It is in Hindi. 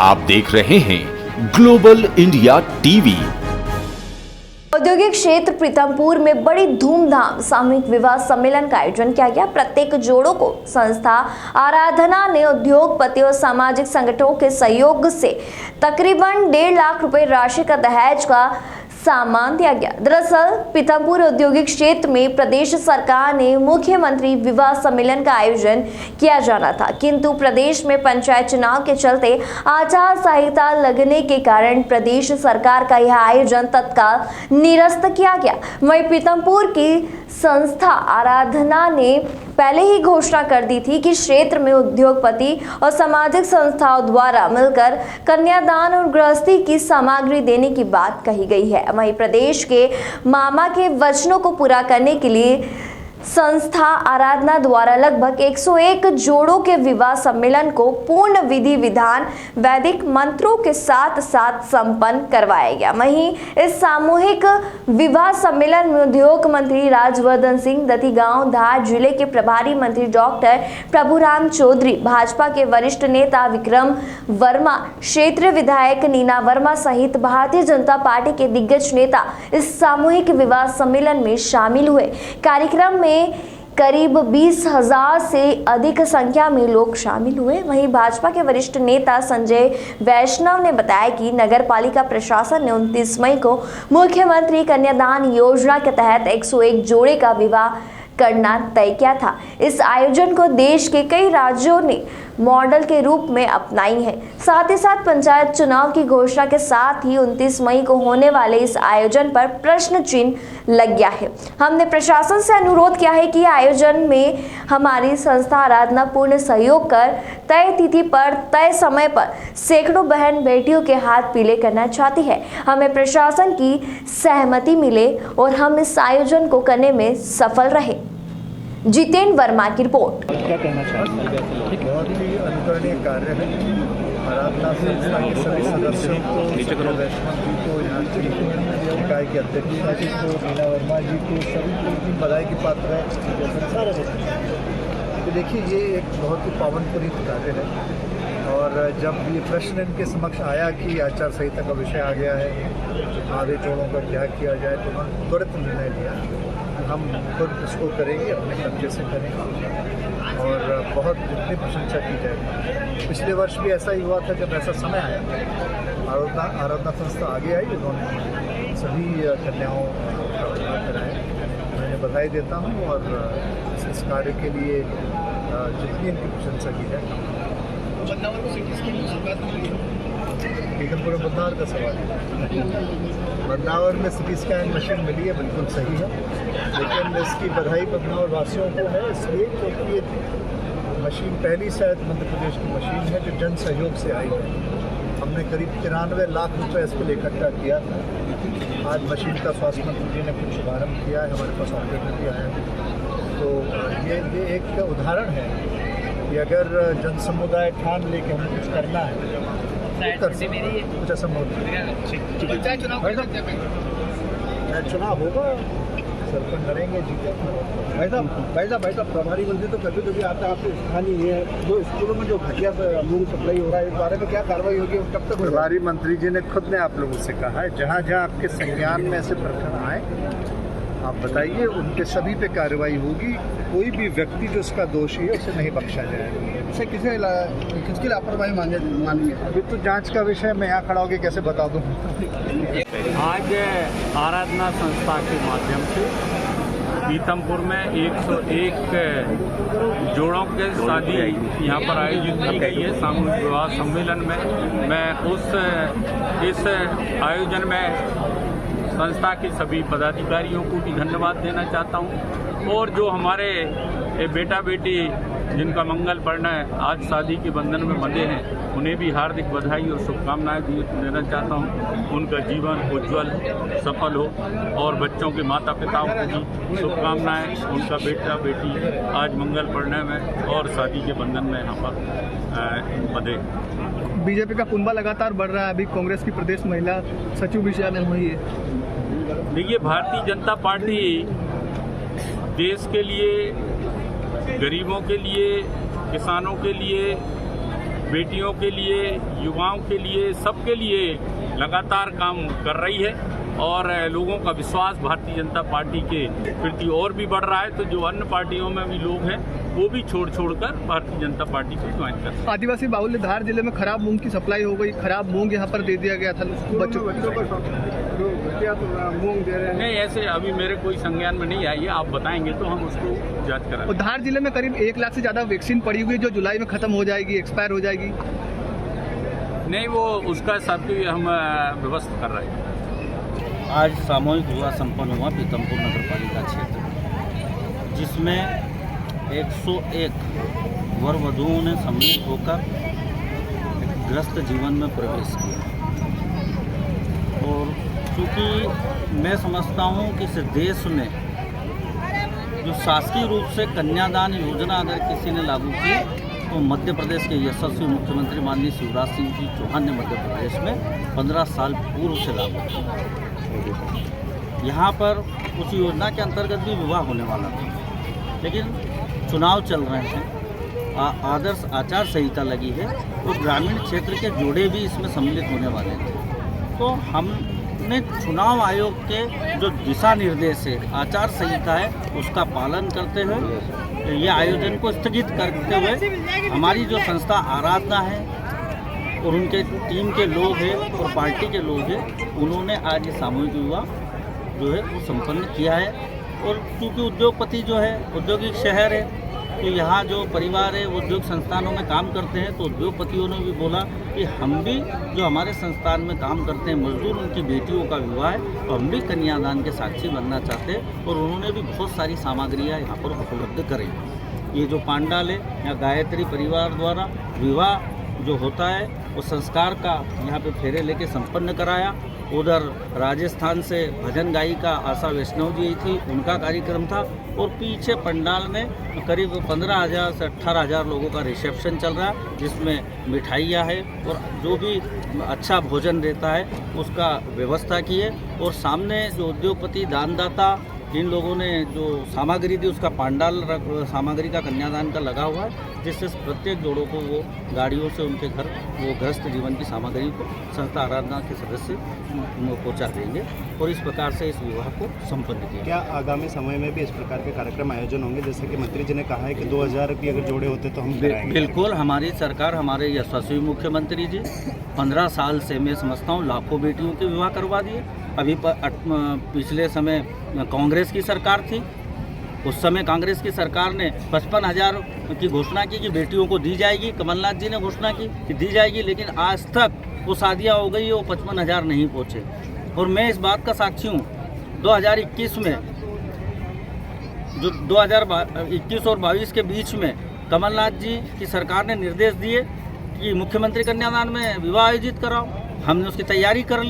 आप देख रहे हैं ग्लोबल इंडिया टीवी। औद्योगिक क्षेत्र प्रीतमपुर में बड़ी धूमधाम सामूहिक विवाह सम्मेलन का आयोजन किया गया। प्रत्येक जोड़ों को संस्था आराधना ने उद्योगपति और सामाजिक संगठनों के सहयोग से तकरीबन 1.5 लाख रुपए राशि का दहेज का सामान दिया गया। दरअसल प्रीतमपुर औद्योगिक क्षेत्र में प्रदेश सरकार ने मुख्यमंत्री विवाह सम्मेलन का आयोजन किया जाना था, किंतु प्रदेश में पंचायत चुनाव के चलते आचार संहिता लगने के कारण प्रदेश सरकार का यह आयोजन तत्काल निरस्त किया गया। वहीं प्रीतमपुर की संस्था आराधना ने पहले ही घोषणा कर दी थी कि क्षेत्र में उद्योगपति और सामाजिक संस्थाओं द्वारा मिलकर कन्यादान और गृहस्थी की सामग्री देने की बात कही गई है। वहीं प्रदेश के मामा के वचनों को पूरा करने के लिए संस्था आराधना द्वारा लगभग 101 जोड़ों के विवाह सम्मेलन को पूर्ण विधि विधान वैदिक मंत्रों के साथ साथ संपन्न करवाया गया। वहीं इस सामूहिक विवाह सम्मेलन में उद्योग मंत्री राजवर्धन सिंह, दत्तीगांव धार जिले के प्रभारी मंत्री डॉक्टर प्रभुराम चौधरी, भाजपा के वरिष्ठ नेता विक्रम वर्मा, क्षेत्रीय विधायक नीना वर्मा सहित भारतीय जनता पार्टी के दिग्गज नेता इस सामूहिक विवाह सम्मेलन में शामिल हुए। कार्यक्रम में करीब 20,000 से अधिक संख्या में लोग शामिल हुए। वहीं भाजपा के वरिष्ठ नेता संजय वैष्णव ने बताया कि नगर पालिका प्रशासन ने 29 मई को मुख्यमंत्री कन्यादान योजना के तहत 101 जोड़े का विवाह करना तय किया था। इस आयोजन को देश के कई राज्यों ने मॉडल के रूप में अपनाई है। साथ ही साथ पंचायत चुनाव की घोषणा के साथ ही 29 मई को होने वाले इस आयोजन पर प्रश्न चिन्ह लग गया है। हमने प्रशासन से अनुरोध किया है कि आयोजन में हमारी संस्था आराधना पूर्ण सहयोग कर तय तिथि पर तय समय पर सैकड़ों बहन बेटियों के हाथ पीले करना चाहती है। हमें प्रशासन की सहमति मिले और हम इस आयोजन को करने में सफल रहे। जितेंद्र वर्मा की रिपोर्ट। क्या कहना चाहते हैं? बहुत ही अनुकरणीय कार्य है। आराधना संस्था के सभी सदस्यों को, वैष्णव जी को, यहाँ की इकाई के अध्यक्षा जी को, नीना वर्मा जी को, सभी को उनकी बधाई की पात्र है। तो देखिए, ये एक बहुत ही पावनपुनीत कार्य है और जब ये प्रश्न इनके समक्ष आया कि आचार संहिता का विषय आ गया है, आधे जोड़ों का क्या किया जाए, तो उन्होंने तुरंत निर्णय लिया हम खुद इसको करेंगे, अपने कब्जे से करेंगे और बहुत जितनी प्रशंसा की जाएगी। पिछले वर्ष भी ऐसा ही हुआ था, जब ऐसा समय आया आराधना संस्था आगे आई, उन्होंने सभी कन्याओं का विवाह कराया। मैं बधाई देता हूँ और इस कार्य के लिए जितनी इनकी प्रशंसा की जाए। प्रीतमपुर में बदनावर का सवाल है। बदनावर में सिटी स्कैन मशीन मिली है, बिल्कुल सही है, लेकिन इसकी बधाई बदनावर वासियों को है इसलिए क्योंकि ये मशीन पहली शायद मध्य प्रदेश की मशीन है जो जन सहयोग से आई है। हमने करीब 93 लाख रुपये इसके लिए इकट्ठा किया था। आज मशीन का स्वास्थ्य मंत्री जी ने कुछ शुभारम्भ किया है, हमारे पास ऑपरेटर भी आया है। तो ये एक उदाहरण है कि अगर जन समुदाय ठान लेके हमें कुछ करना है कुछ असंभव चुनाव होगा, सरपंच लड़ेंगे, जीतेंगे। भाई साहब प्रभारी मंत्री तो कभी कभी आता है, आपके स्थानीय है जो स्कूलों में जो घटिया मूंग सप्लाई हो रहा है, इस बारे में क्या कार्रवाई होगी, कब तक? प्रभारी मंत्री जी ने खुद ने आप लोगों से कहा है, जहाँ जहाँ आपके संज्ञान में ऐसे प्रकरण आए आप बताइए, उनके सभी पे कार्रवाई होगी। कोई भी व्यक्ति जो उसका दोषी है उसे नहीं बख्शा जाएगा। इसे किसकी लापरवाही मानेंगे? अभी तो जांच का विषय, मैं यहाँ खड़ा होकर कैसे बता दूँ। आज आराधना संस्था के माध्यम से प्रीतमपुर में 101 जोड़ों के शादी यहाँ पर आयोजित की गई है सामूहिक विवाह सम्मेलन में। मैं इस आयोजन में संस्था के सभी पदाधिकारियों को भी धन्यवाद देना चाहता हूँ और जो हमारे बेटा बेटी जिनका मंगल परिणय आज शादी के बंधन में बंधे हैं, उन्हें भी हार्दिक बधाई और शुभकामनाएं देना चाहता हूं। उनका जीवन उज्जवल सफल हो और बच्चों के माता पिताओं को भी शुभकामनाएं। उनका बेटा बेटी आज मंगल परिणय में और शादी के बंधन में यहाँ पर बंधे। बीजेपी का कुंभा लगातार बढ़ रहा है, अभी कांग्रेस की प्रदेश महिला सचिव भी शामिल हुई है। देखिए, भारतीय जनता पार्टी देश के लिए, गरीबों के लिए, किसानों के लिए बेटियों के लिए, युवाओं के लिए, सबके लिए लगातार काम कर रही है और लोगों का विश्वास भारतीय जनता पार्टी के प्रति और भी बढ़ रहा है। तो जो अन्य पार्टियों में भी लोग हैं वो भी छोड़कर भारतीय जनता पार्टी को ज्वाइन कर रहे हैं। आदिवासी बाहुल्य धार जिले में खराब मूंग की सप्लाई हो गई, खराब मूंग यहाँ पर दे दिया गया था बच्चों को जो घटिया मूंग दे रहे हैं। नहीं, ऐसे अभी मेरे कोई संज्ञान में नहीं आई है। आप बताएंगे तो हम उसको जांच और कराएंगे। धार जिले में करीब 1 लाख से ज़्यादा वैक्सीन पड़ी हुई है जो जुलाई में खत्म हो जाएगी, एक्सपायर हो जाएगी। नहीं, वो उसका सब हम व्यवस्था कर रहे हैं। आज सामूहिक विवाह संपन्न हुआ पीतमपुर नगर पालिका क्षेत्र, जिसमें 101 वर वधुओं ने सम्मिलित होकर गृहस्थ जीवन में प्रवेश किया। और चूँकि मैं समझता हूँ कि इस देश में जो शासकीय रूप से कन्यादान योजना अगर किसी ने लागू की तो मध्य प्रदेश के यशस्वी मुख्यमंत्री माननीय शिवराज सिंह जी चौहान ने मध्य प्रदेश में 15 साल पूर्व से लागू किया। यहाँ पर उस योजना के अंतर्गत भी विवाह होने वाला था, लेकिन चुनाव चल रहे हैं, आदर्श आचार संहिता लगी है तो ग्रामीण क्षेत्र के जोड़े भी इसमें सम्मिलित होने वाले थे। तो हमने चुनाव आयोग के जो दिशा निर्देश है, आचार संहिता है, उसका पालन करते हुए ये आयोजन को स्थगित करते हुए हमारी जो संस्था आराधना है और उनके टीम के लोग हैं और पार्टी के लोग हैं, उन्होंने आज ये सामूहिक विवाह जो है वो संपन्न किया है। और क्योंकि उद्योगपति जो है, औद्योगिक शहर है, तो यहाँ जो परिवार है उद्योग संस्थानों में काम करते हैं, तो उद्योगपतियों ने भी बोला कि हम भी जो हमारे संस्थान में काम करते हैं मजदूर, उनकी बेटियों का विवाह है तो हम भी कन्यादान के साक्षी बनना चाहते हैं। और उन्होंने भी बहुत सारी सामग्रियाँ यहाँ पर उपलब्ध करें। ये जो पांडाल है या गायत्री परिवार द्वारा विवाह जो होता है वो संस्कार का यहाँ पे फेरे लेके संपन्न कराया। उधर राजस्थान से भजन गायिका आशा वैष्णव जी थी, उनका कार्यक्रम था। और पीछे पंडाल में करीब 15,000 से 18,000 लोगों का रिसेप्शन चल रहा है, जिसमें मिठाइयाँ है और जो भी अच्छा भोजन रहता है उसका व्यवस्था की है। और सामने जो उद्योगपति दानदाता जिन लोगों ने जो सामग्री दी उसका पांडाल सामग्री का कन्यादान का लगा हुआ है, जिससे प्रत्येक जोड़ों को वो गाड़ियों से उनके घर वो गृहस्थ जीवन की सामग्री को संस्था आराधना के सदस्य पहुंचा देंगे। और इस प्रकार से इस विवाह को संपन्न किया। क्या आगामी समय में भी इस प्रकार के कार्यक्रम आयोजन होंगे? जैसे कि मंत्री जी ने कहा है कि 2000 की अगर जोड़े होते तो हम कराएंगे। बिल्कुल, हमारी सरकार, हमारे यशस्वी मुख्यमंत्री जी 15 साल से मैं समझता हूँ लाखों बेटियों के विवाह करवा दिए। अभी पिछले समय कांग्रेस की सरकार थी, उस समय कांग्रेस की सरकार ने 55,000 की घोषणा की कि बेटियों को दी जाएगी। कमलनाथ जी ने घोषणा की कि दी जाएगी, लेकिन आज तक वो शादियाँ हो गई, वो 55,000 नहीं पहुँचे। और मैं इस बात का साक्षी हूँ, 2021 में जो 2021 और 22 के बीच में कमलनाथ जी की सरकार ने निर्देश दिए कि मुख्यमंत्री कन्यादान में विवाह आयोजित कराओ। हमने उसकी तैयारी कर ली।